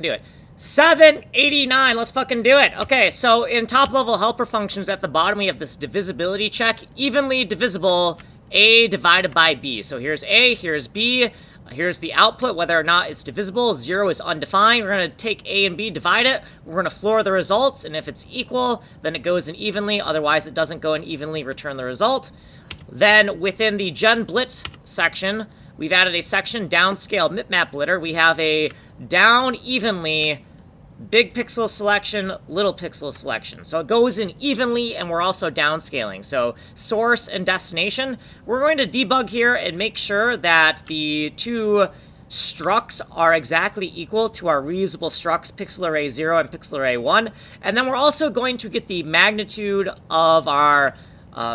do it. 789, let's fucking do it. Okay, so in top level helper functions at the bottom, we have this divisibility check, evenly divisible A divided by B. So here's A, here's B, here's the output, whether or not it's divisible. 0 is undefined. We're going to take A and B, divide it. We're going to floor the results, and if it's equal, then it goes in evenly. Otherwise, it doesn't go in evenly, return the result. Then within the genBlit section, we've added a section, downscale mipmap blitter. We have a down evenly big pixel selection, little pixel selection. So it goes in evenly, and we're also downscaling. So source and destination. We're going to debug here and make sure that the two structs are exactly equal to our reusable structs, pixel array 0 and pixel array 1. And then we're also going to get the magnitude of our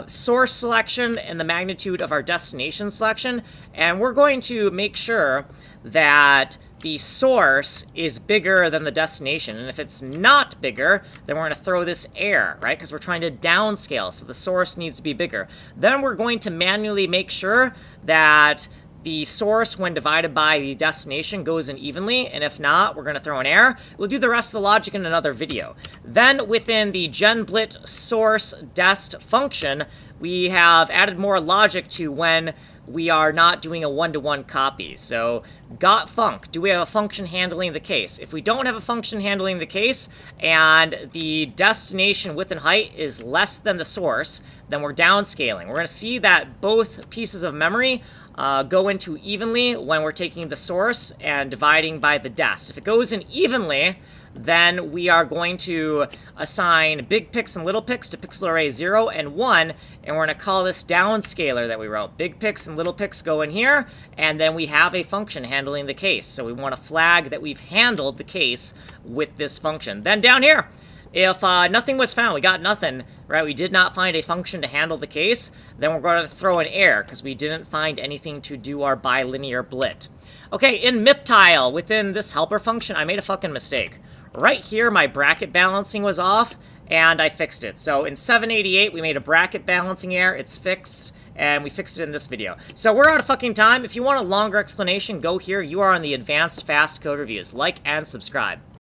source selection and the magnitude of our destination selection. And we're going to make sure that the source is bigger than the destination. And if it's not bigger, then we're going to throw this error, right? Because we're trying to downscale, so the source needs to be bigger. Then we're going to manually make sure that the source, when divided by the destination, goes in evenly, and if not, we're going to throw an error. We'll do the rest of the logic in another video. Then, within the genBlit source dest function, we have added more logic to when we are not doing a one-to-one copy. So, got_func, do we have a function handling the case? If we don't have a function handling the case, and the destination width and height is less than the source, then we're downscaling. We're going to see that both pieces of memory go into evenly when we're taking the source and dividing by the dest. If it goes in evenly, then we are going to assign big pix and little pix to pixel array 0 and 1, and we're going to call this downscaler that we wrote. Big pix and little pix go in here, and then we have a function handling the case. So we want to flag that we've handled the case with this function. Then down here, if nothing was found, we got nothing, right? We did not find a function to handle the case, then we're going to throw an error because we didn't find anything to do our bilinear blit. Okay, in miptile, within this helper function, I made a fucking mistake. Right here, my bracket balancing was off, and I fixed it. So in 788, we made a bracket balancing error. It's fixed, and we fixed it in this video. So we're out of fucking time. If you want a longer explanation, go here. You are on the Advanced Fast Code Reviews. Like and subscribe.